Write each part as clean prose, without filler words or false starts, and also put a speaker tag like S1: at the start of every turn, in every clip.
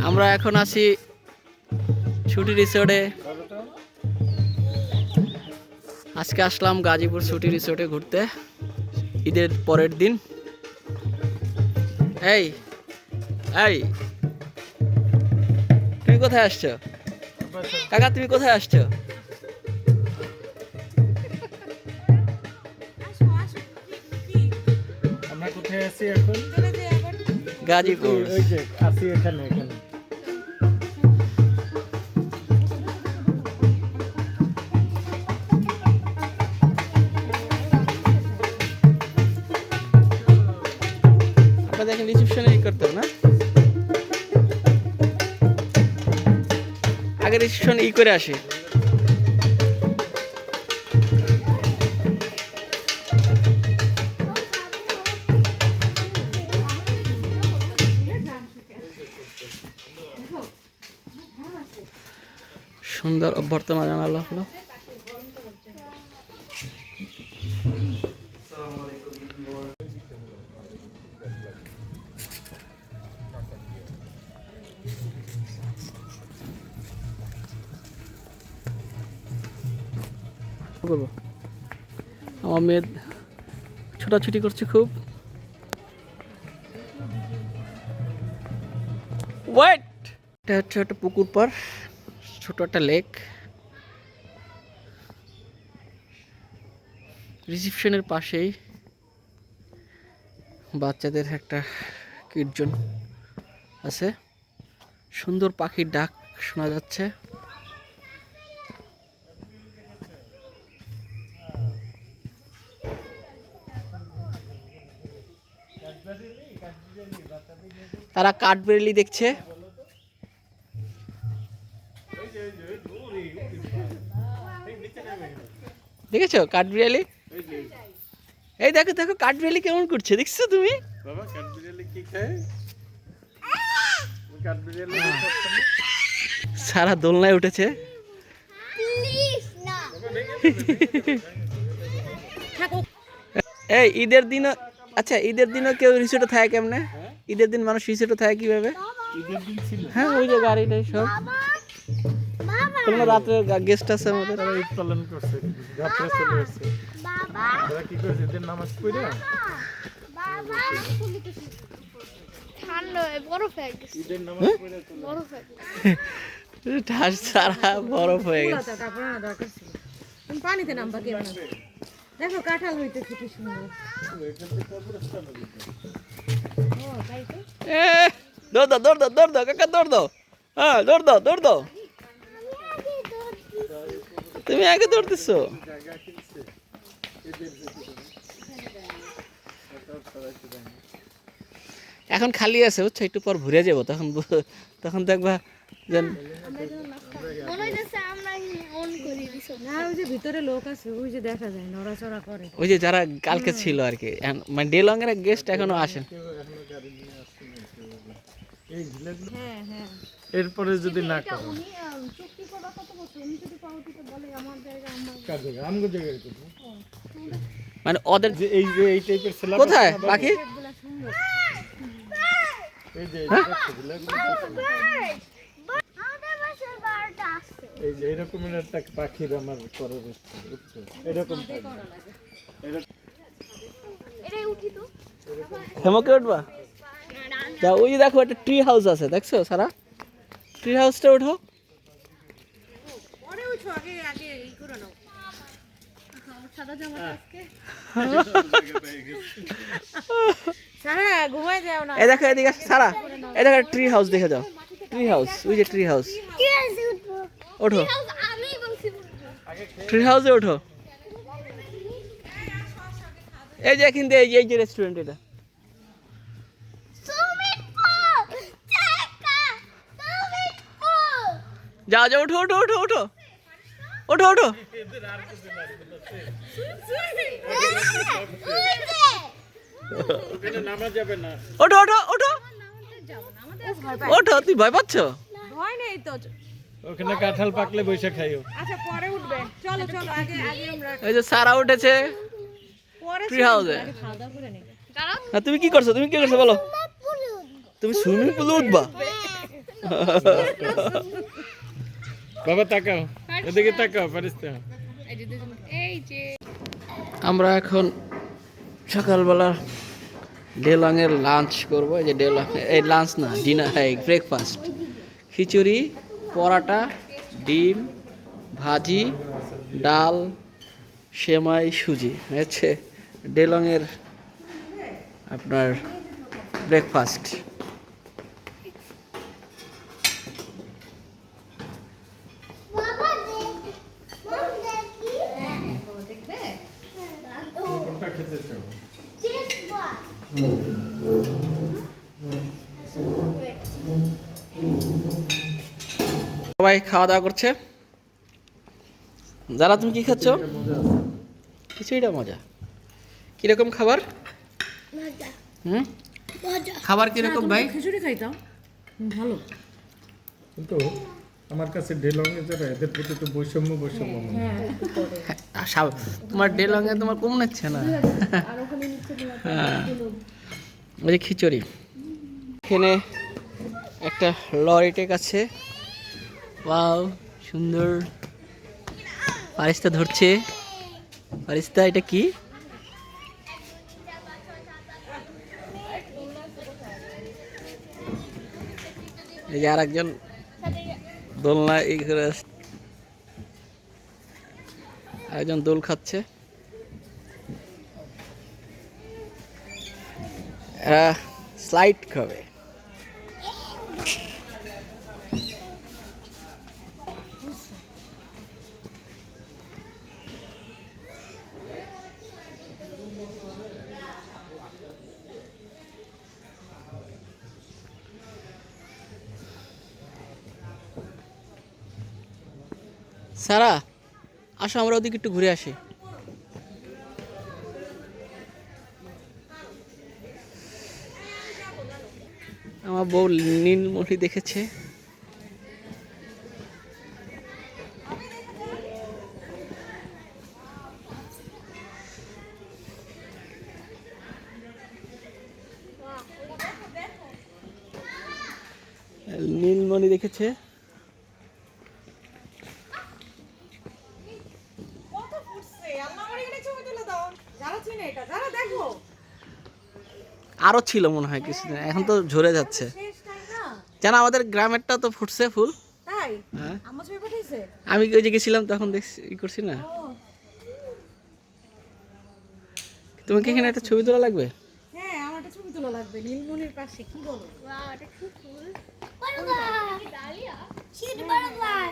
S1: আমরা এখন আছি ছুটি রিসোর্টে। আজকে আসলাম গাজীপুর ছুটি রিসোর্টে ঘুরতে, ঈদের পরের দিন। এই এই তুমি কোথায় আসছো কাকা? তুমি কোথায় আসছো?
S2: আমরা কোথায় আছি এখন?
S1: গাজীপুর।
S2: ওই যে আছি এখানে।
S1: আপনাদের এখন রিসেপশনে করতে হবে না? আগে রিসেপশনে করে আসি। সুন্দর অভ্যর্থনা জানালো হলো। আমার মেয়ে ছোটাছুটি করছে খুব। ওয়েট, এটা হচ্ছে একটা পুকুর পার, ছোট একটা লেক। রিসেপশনের পাশেই বাচ্চাদের একটা কিডস জোন আছে। সুন্দর পাখির ডাক শোনা যাচ্ছে। তারা কাঠবেড়ালি দেখছে। দেখেছো কাঠবিড়ালি? এই দেখো দেখো কাঠবিড়ালি কেমন করছে, দেখছো তুমি?
S2: বাবা কাঠবিড়ালি কি খায়? কাঠবিড়ালি
S1: সারা দোলনায় উঠেছে। এই ঈদের দিনও, আচ্ছা ঈদের দিনও কেউ রিসোর্টে থাকে কেমনে? ঈদের দিন মানুষ রিসোর্টে থাকে কিভাবে?
S2: ঈদের দিন ছিল।
S1: হ্যাঁ ওই যে গাড়িটাই সব। কোনো রাত্রে গেস্ট আছে আমাদের।
S2: তারা ঈদ পালন করছে, যাত্রা চলে আসছে। তারা কি করছে? ঈদের নামাজ পড়ে ঈদের নামাজ পড়ে
S1: ঠাস সারা বরফ হয়ে গেছে।
S3: পানিতে নামবা কেমন? দেখো কাঁঠাল হইতেছে কি সুন্দর।
S1: দৌড় দাও দৌড় দাও দৌড় দাও কাকা, দৌড় দাও। হ্যাঁ দৌড় দাও দৌড় দাও। তুমি আগে দৌড়তেছো। এখন খালি আছে বুঝছো, একটু পর ঘুরে যাবো, তখন তখন দেখবা যে
S3: ভিতরে লোক আছে, ওই যে দেখা যায় নড়াচড়া করে।
S1: ওই যে যারা কালকে ছিল আর কি, মানে ডে লং এর গেস্ট এখনো আসেন।
S2: এরপরে যদি না করে
S1: মানে ওদের
S2: যে এই যে এই টাইপের ছেলে
S1: কোথায় পাখি?
S2: এই যে এই যে এরকমের একটা পাখির আমার করার ইচ্ছা, বুঝছো? এরকম
S1: হেমকে উঠবা? যা ওই দেখো একটা ট্রি হাউস আছে, দেখছো সারা? ট্রি হাউসটা উঠো। এই দেখো এদিকে সারা, এই দেখো ট্রি হাউস দেখে যাও। ট্রি হাউস, ওই যে ট্রি হাউস। ওঠো, ট্রি হাউসে ওঠো। এই যে এখান দিয়ে এই যে রেস্টুরেন্ট, এটা যাও যাও, ওঠো ওঠো ওঠো ওঠো ওঠো ওঠো।
S2: নামা যাবে না।
S1: ওঠো ওঠো ওঠো ওঠো। তুই ভয় পাচ্ছ?
S3: ভয় নেই তো।
S2: ওখানে কাঁঠাল পাকলে বসে খাইও।
S3: আচ্ছা পরে উঠবে, চলো চলো আগে আগে আমরা।
S1: এই যে সারা উঠেছে
S3: পরে
S1: ট্রি হাউসে।
S3: খাওয়া দাওয়া করে নেই।
S1: তুমি কি করছো? তুমি কি করছো বলো? তুমি সুইমিং পুলে উঠবা?
S2: বাবা তাকাও, এদিকে তাকাও ফারিস্তা।
S1: আমরা এখন সকালবেলা ডেলংয়ের লাঞ্চ করবো। এই যে ডেলং, এই লাঞ্চ না, ডিনার, এই ব্রেকফাস্ট। খিচুড়ি, পরাটা, ডিম, ভাজি, ডাল, সেমাই, সুজি হচ্ছে ডেলংয়ের আপনার ব্রেকফাস্ট।
S2: কোনটা খেতে চাও?
S1: সবাই খাওয়া দাওয়া করছে। যারা তুমি কি খাচ্ছ? খিচুড়িটা মজা। কিরকম খাবার? হুম, খাবার কিরকম ভাই?
S3: খিচুড়ি খাইতাম, ভালো।
S2: কিন্তু আমার কাছে ডেলংয়ে যারা এদের প্রতি তো বৈষম্য মনে হয়।
S1: তোমার ডেলংয়ে তোমার কম নিচ্ছে না। হ্যাঁ, ওই যে খিচুড়ি। এখানে একটা লরিটেক আছে। ওয়াও, সুন্দর। ফারিস্তা ধরছে। ফারিস্তা, এটা কি? এই যে আর একজন দোলনা এই করে আরেকজন দোল খাচ্ছে। স্লাইড খাবে। সারা, আসো আমরা ওদিকে একটু ঘুরে আসি। আমার বউ নীলমণি দেখেছে। নীলমণি দেখেছে। আরো ছিল মনে হয় কিছুদিন, এখন তো ঝরে যাচ্ছে। জানা আমাদের গ্রামেরটা তো ফুটছে ফুল।
S3: তাই
S1: হ্যাঁ,
S3: আমার ছবি পাঠাইছে।
S1: আমি ওই যে গেছিলাম তখন দেখছি, ই করছি না। তোমাকে এখানে একটা ছবি তোলা লাগবে।
S3: হ্যাঁ, আমার একটা ছবি তোলা লাগবে নীলমণির পাশে। কি বলো? ওয়াও, এটা খুব ফুল। Dahlia sheet butterfly.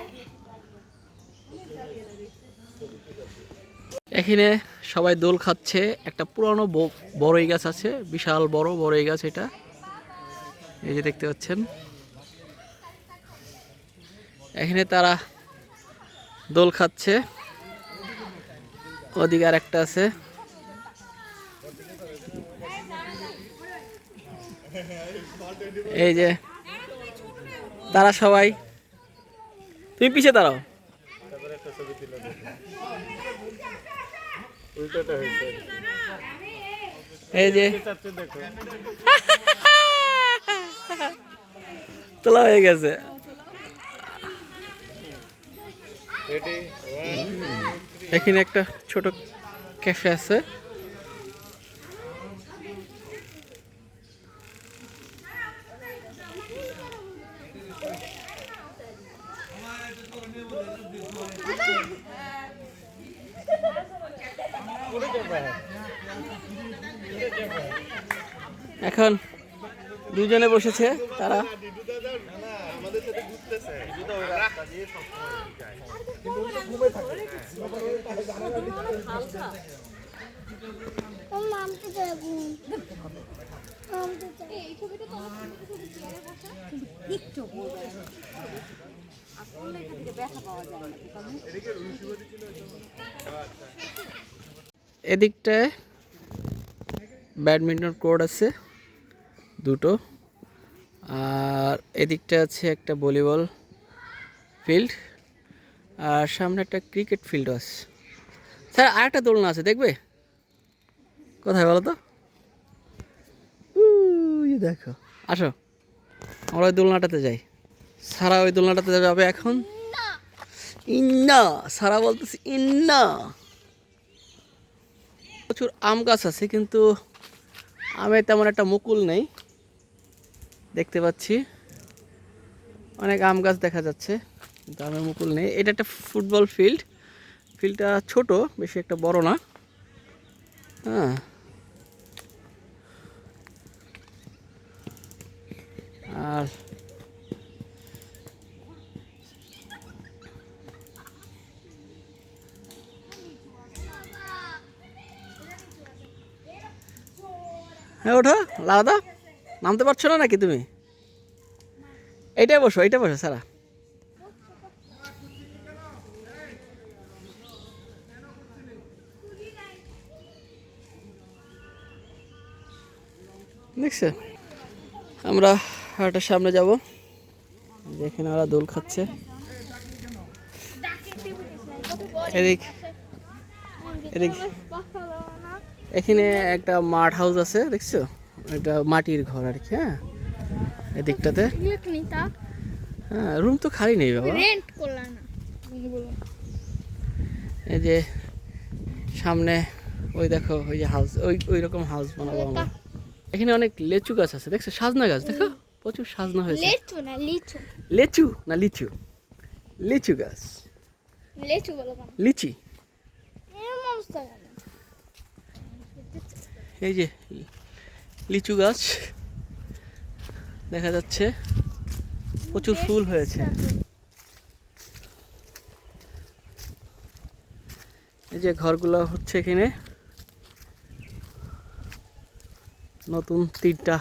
S1: এখানে সবাই দোল খাচ্ছে। একটা পুরানো বড়ই গাছ আছে, বিশাল বড় বড়ই গাছ এটা। এই যে দেখতে পাচ্ছেন, এখানে তারা দোল খাচ্ছে। ওদিকে আর একটা আছে। এই যে তারা সবাই, তুমি পিছে দাঁড়াও।
S2: তারপরে একটা ছবি তুলে দেখো। উল্টোটা হয়েছে।
S1: এই যে
S2: চাচ্ছে দেখো।
S1: তোলা হয়ে গেছে।
S2: রেডি?
S1: এখানে একটা ছোট ক্যাফে আছে। এখন দুজনে বসেছে তারা। এদিকটায় ব্যাডমিন্টন কোর্ট আছে দুটো, আর এদিকটা আছে একটা ভলিবল ফিল্ড, আর সামনে একটা ক্রিকেট ফিল্ড আছে। স্যার, আরেকটা দোলনা আছে, দেখবে? কোথায় বলো তো? দেখো, আসো। আমরা ওই দোলনাটাতে যাই। সারা ওই দোলনাটাতে যাবে এখন। ইন্না সারা বলতেছি ইন্না। প্রচুর আম গাছ আছে কিন্তু আমে তেমন একটা মুকুল নেই দেখতে পাচ্ছি। অনেক আম গাছ দেখা যাচ্ছে কিন্তু আমের মুকুল নেই। এটা একটা ফুটবল ফিল্ড। ফিল্ডটা ছোট, বেশি একটা বড় না। হ্যাঁ, আর হ্যাঁ ওঠো, লাদা নামতে পারছো না নাকি তুমি? এইটাই বসো, এইটা বসো সারা। দেখছো, আমরা হাটের সামনে যাব, যেখানে ওরা দোল খাচ্ছে। এদিক এদিক এখানে একটা মাঠ হাউস আছে দেখছো, এটা মাটির ঘর আর কি। হ্যাঁ, এদিকটাতে হ্যাঁ রুম তো খালি নেই বাবা। এই যে সামনে ওই দেখো, ওই যে হাউস, ওই রকম হাউস বানাবো আমরা। এখানে অনেক লেচু গাছ আছে দেখছো, সাজনা গাছ দেখো, প্রচুর সাজনা হয়েছে। লেচু না লিচু, লিচু গাছ, লিচি। এই যে লিচু গাছ দেখা যাচ্ছে, প্রচুর ফুল হয়েছে। এই যে ঘরগুলো হচ্ছে এখানে নতুন 3টা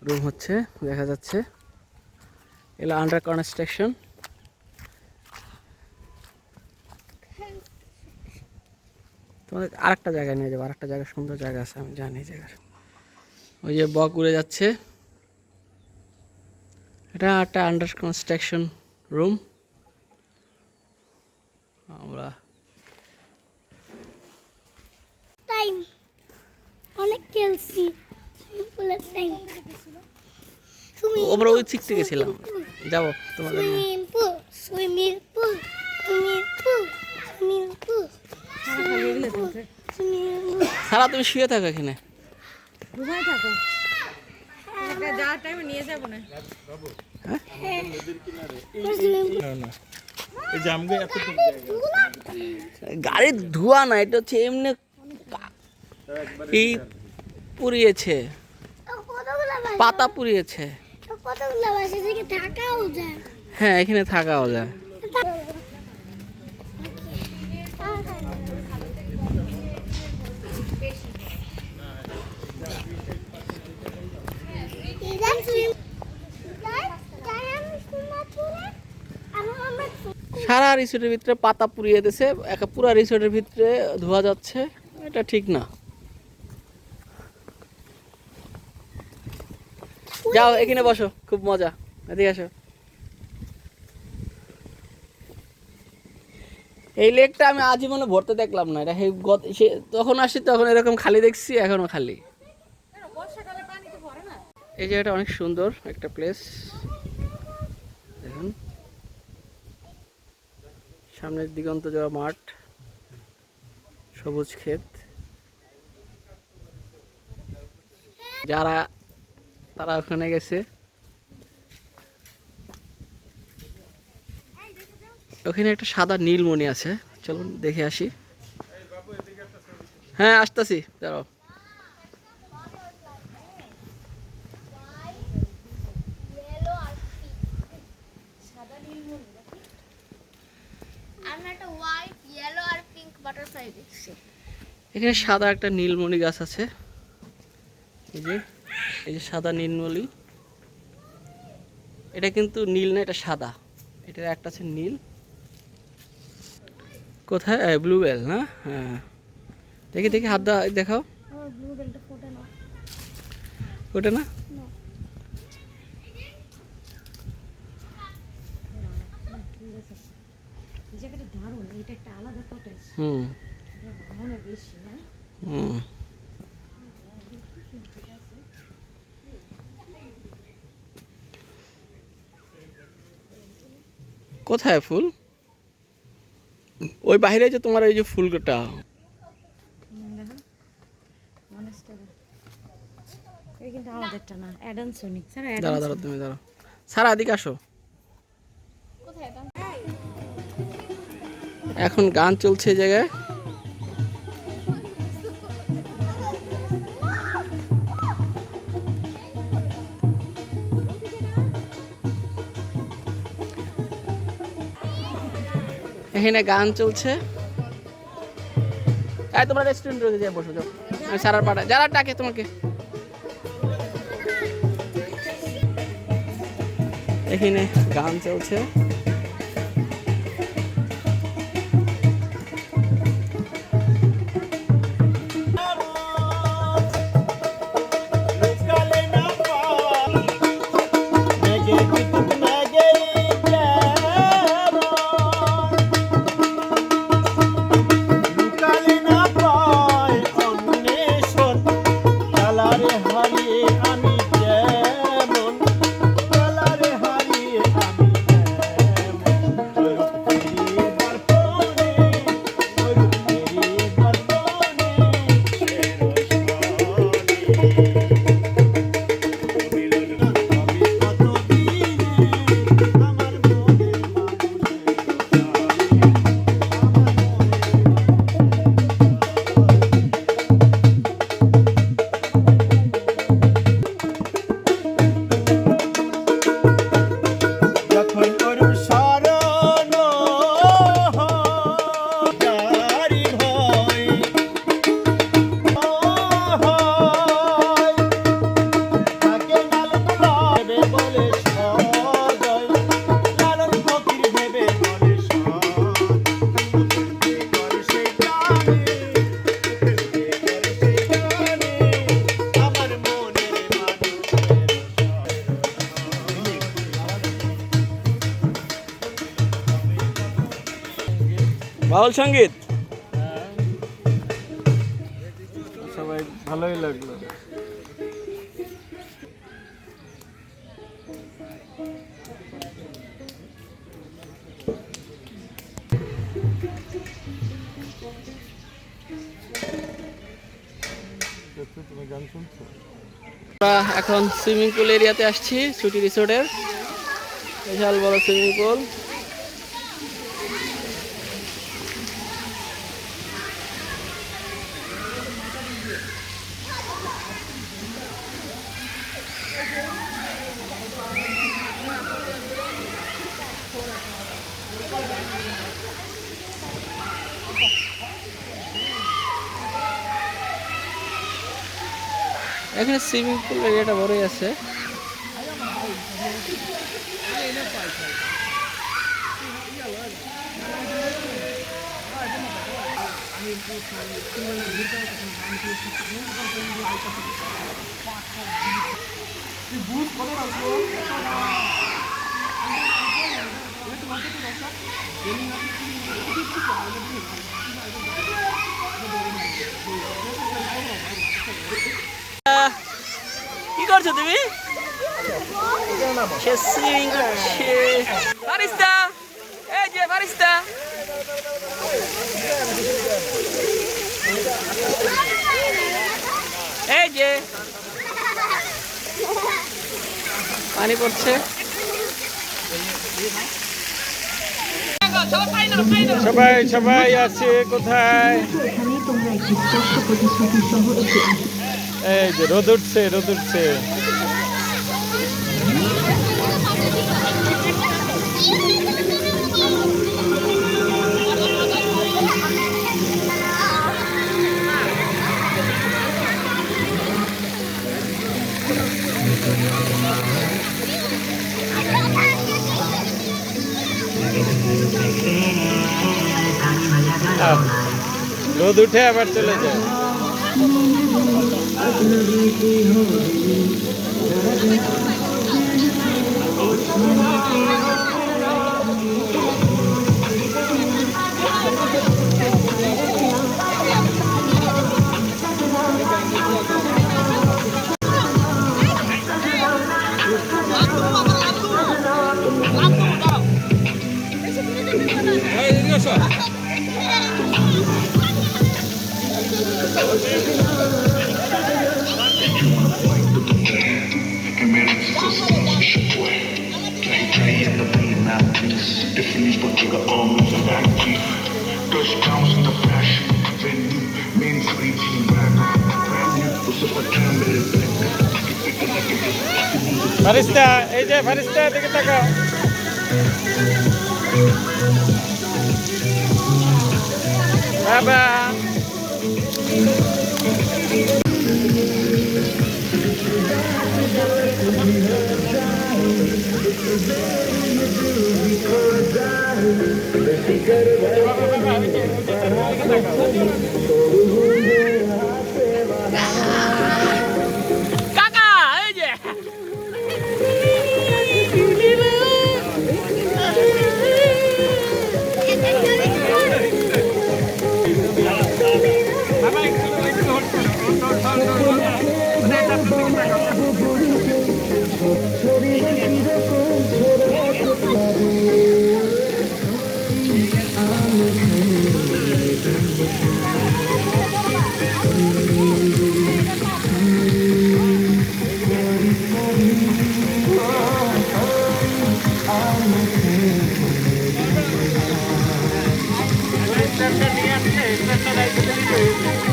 S1: রুম হচ্ছে দেখা যাচ্ছে। এগুলো আন্ডার কনস্ট্রাকশন। তোমাদের আরেকটা জায়গায় নিয়ে যাবো, আরেকটা জায়গায় সুন্দর জায়গা আছে, আমি জানি এই জায়গার। ওই যে বক উড়ে যাচ্ছে, এটা একটা আন্ডার কনস্ট্রাকশন রুম। আমরা
S3: অনেক খেলছি,
S1: আমরা ওই দিক থেকে গেছিলাম, যাবো তোমাদের নিয়ে।
S3: সুইমিং পুল,
S1: সারা তুমি শুয়ে থাকো এখানে।
S2: এই যে আমগে এতটুকু
S1: গাড়ির ধোঁয়া না, এটা হচ্ছে এমনি এই পুড়িয়েছে, পাতা পুড়িয়েছে। হ্যাঁ, এখানে থাকাও যায়। সারা রিসোর্টের ভিতরে পাতা পুড়িয়ে দিয়েছে, একটা পুরা রিসোর্টের ভিতরে ধোয়া যাচ্ছে, এটা ঠিক না। যাও এখানে বসো, খুব মজা, এদিকে আসো। এই লেকটা আমি আজীবনে ভরতে দেখলাম না, এটা তখন আসি তখন এরকম খালি দেখছি, এখনো খালি। এই জায়গাটা অনেক সুন্দর একটা প্লেস, দেখুন সামনের দিগন্ত যাওয়া মাঠ, সবুজ ক্ষেত। যারা তারা ওখানে গেছে, ওখানে একটা সাদা নীলমণি আছে, চলুন দেখে আসি। হ্যাঁ আসতেছি, দাঁড়াও। এখানে সাদা একটা নীলমণি গাছ আছে, এই যে সাদা নীলমণি। এটা কিন্তু নীল না, এটা সাদা, এটার একটা আছে নীল। কোথায়? ব্লুবেল না? হ্যাঁ, দেখি দেখি হাত দেখাও। ওটা না? হুম হুম। কোথায় ফুল? ওই বাইরে যে তোমার এই যে ফুলটা।
S3: দেখো মনেস্টারি এই কিন্তু আমাদেরটা না, অ্যাডামসনি স্যার,
S1: দাঁড়া দাঁড়া, তুমি দাঁড়াও। সারা এদিকে আসো। এখন গান চলছে এই জায়গায়। এখানে গান চলছে। এই তোমরা রেস্টুরেন্টে গিয়ে বসো, যাও। আমি সারার পাড়া যারা ডাকে তোমাকে। এখানে গান চলছে। বাউল সঙ্গীত
S2: সবাই ভালোই লাগলো। তুমি গান শুনছো?
S1: আমরা এখন সুইমিং পুল এরিয়াতে আসছি, সুটি রিসোর্টের বিশাল বড় সুইমিং পুল। এখানে সুইমিং পুল এরিয়াটা বড়ই আছে। কি করছো তুমি? সে সুইমিং করছে। ফারিস্তা, এই যে ফারিস্তা। এই যে পানি পড়ছে।
S2: সবাই সবাই আছে কোথায়? এই যে রোদ উঠছে, রোদ উঠছে। রোদ উঠে আবার চলে যায়। ফারিস্তা, এই যে ফারিস্তা, দিকে তাকাও। বাবা
S1: কাকা এই যে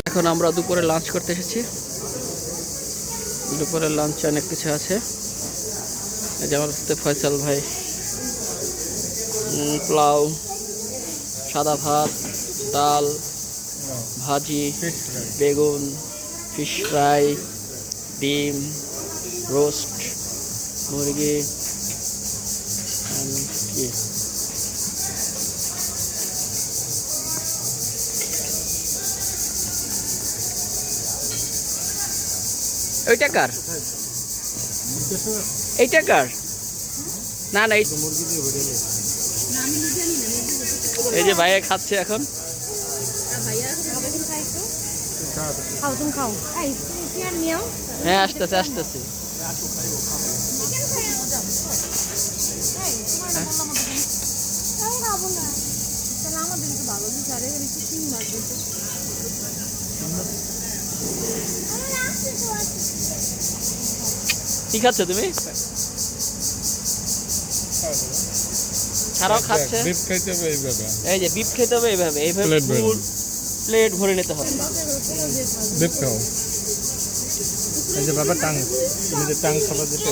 S1: এখন আমরা দুপুরে লাঞ্চ করতে এসেছি। দুপুরে লাঞ্চে অনেক কিছু আছে। এই যে আমার সাথে ফয়সাল ভাই, পোলাও, সাদা ভাত, ডাল, ভাজি, বেগুন, ফিশ ফ্রাই, ডিম, রোস্ট, মুরগি, কি ওইটা কার? এইটা কার? না না, এই যে ভাইয়া খাচ্ছে এখন।
S3: খাও, তুমি খাও। এই চেয়ার নিও।
S1: হ্যাঁ, আসতেছে আসতেছে।
S3: আমি খাবো না। তাহলে আমাদের একটু ভালো দিচ্ছে, আর এখানে একটু শিং মাছ দিচ্ছে।
S1: কি খাচ্ছ তুমি? ছাড়াও খাচ্ছে।
S2: বিফ খাইতে হবে এইভাবে।
S1: এই যে বিফ খেতে হবে এইভাবে, এইভাবে
S2: Plate ভরে।
S1: ফুল প্লেট ভরে নিতে হবে।
S2: বিফ খাও। এই যে বাবা টাং, তুমি যে টাং খাবার দিতে